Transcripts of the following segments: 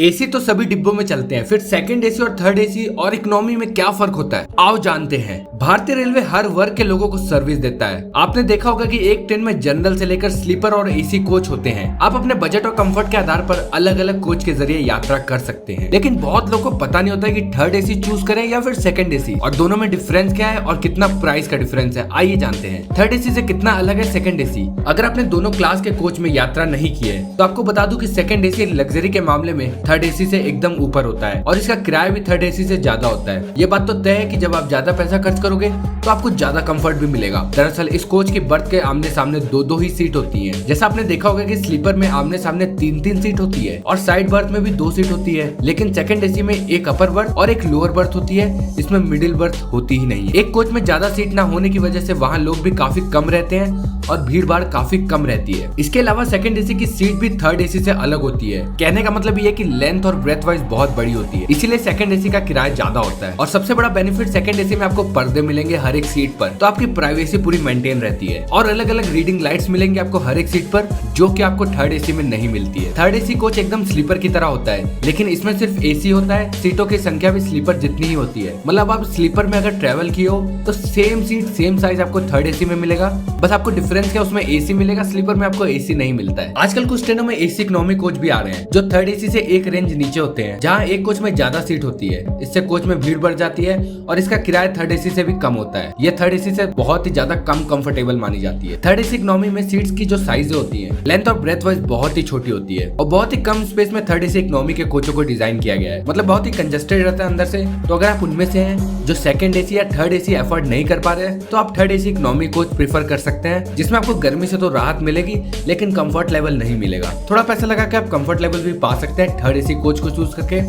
AC तो सभी डिब्बों में चलते हैं, फिर सेकंड एसी और थर्ड एसी और इकोनॉमी में क्या फर्क होता है, आओ जानते हैं। भारतीय रेलवे हर वर्ग के लोगों को सर्विस देता है। आपने देखा होगा कि एक ट्रेन में जनरल से लेकर स्लीपर और एसी कोच होते हैं। आप अपने बजट और कंफर्ट के आधार पर अलग अलग कोच के जरिए यात्रा कर सकते हैं, लेकिन बहुत लोगों को पता नहीं होता है कि थर्ड एसी चूज करें या फिर सेकंड एसी, और दोनों में डिफरेंस क्या है और कितना प्राइस का डिफरेंस है, आइए जानते हैं। थर्ड एसी से कितना अलग है सेकंड एसी। अगर आपने दोनों क्लास के कोच में यात्रा नहीं की है तो आपको बता दूं कि सेकंड एसी लग्जरी के मामले में थर्ड एसी से एकदम ऊपर होता है और इसका किराया भी थर्ड एसी से ज्यादा होता है। ये बात तो तय है कि जब आप ज्यादा पैसा खर्च करोगे तो आपको ज्यादा कंफर्ट भी मिलेगा। दरअसल इस कोच की बर्थ के आमने सामने दो ही सीट होती है। जैसा आपने देखा होगा कि स्लीपर में आमने सामने तीन सीट होती है और साइड बर्थ में भी 2 सीट होती है, लेकिन सेकंड एसी में एक अपर बर्थ और एक लोअर बर्थ होती है। इसमें मिडिल बर्थ होती ही नहीं है। एक कोच में ज्यादा सीट ना होने की वजह से वहाँ लोग भी काफी कम रहते हैं और भीड़ भाड़ काफी कम रहती है। इसके अलावा सेकंड एसी की सीट भी थर्ड एसी से अलग होती है। कहने का मतलब ये है कि लेंथ और ब्रेथ वाइज बहुत बड़ी होती है, इसीलिए सेकंड एसी का किराया ज्यादा होता है। और सबसे बड़ा बेनिफिट सेकंड एसी में आपको पर्दे मिलेंगे हर एक सीट पर, तो आपकी प्राइवेसी पूरी मेंटेन रहती है। और अलग अलग रीडिंग लाइट्स मिलेंगे आपको हर एक सीट पर, जो कि आपको थर्ड एसी में नहीं मिलती है। थर्ड एसी कोच एकदम स्लीपर की तरह होता है, लेकिन इसमें सिर्फ एसी होता है। सीटों की संख्या भी स्लीपर जितनी ही होती है। मतलब आप स्लीपर में अगर ट्रेवल किए हो तो सेम सीट सेम साइज आपको थर्ड एसी में मिलेगा। बस आपको डिफरेंस क्या, उसमें एसी मिलेगा, स्लीपर में आपको एसी नहीं मिलता है। आजकल कुछ ट्रेनों में एसी इकोनॉमी कोच भी आ रहे हैं जो थर्ड एसी से एक रेंज नीचे होते हैं, जहाँ एक कोच में ज्यादा सीट होती है। इससे कोच में भीड़ बढ़ जाती है और इसका किराया थर्ड एसी से भी कम होता है। ये थर्ड एसी से बहुत ही ज्यादा कम कंफर्टेबल मानी जाती है। थर्ड एसी इकोनॉमी में सीट्स की जो साइजें होती हैं, लेंथ और ब्रेथ वाइज बहुत ही छोटी होती है और बहुत ही कम स्पेस में थर्ड एसी इकोनॉमी के कोचों को डिजाइन किया गया है। मतलब बहुत ही कंजेस्टेड रहता है अंदर से। तो अगर आप उनमें से हैं जो सेकंड एसी या थर्ड एसी अफोर्ड नहीं कर पा रहे हैं, तो आप third AC economy coach prefer कर सकते हैं, जिसमें आपको गर्मी से तो राहत मिलेगी लेकिन कंफर्ट लेवल नहीं मिलेगा। थोड़ा पैसा लगा के आप कंफर्ट लेवल भी पा सकते हैं थर्ड एसी कोच को चूज करके।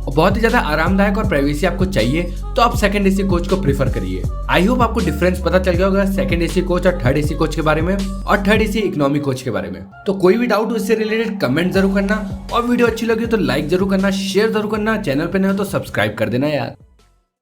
और बहुत ही ज्यादा आरामदायक और प्राइवेसी आपको चाहिए तो आप सेकंड एसी कोच को प्रीफर करिए। आई होप आपको डिफरेंस पता चल गया होगा सेकंड एसी कोच और थर्ड एसी कोच के बारे में और थर्ड एसी इकोनॉमी कोच के बारे में। तो कोई भी डाउट हो इससे रिलेटेड कमेंट जरूर करना, और वीडियो अच्छी लगी तो लाइक जरूर करना, शेयर जरूर करना, चैनल पे नए हो तो सब्सक्राइब कर देना यार।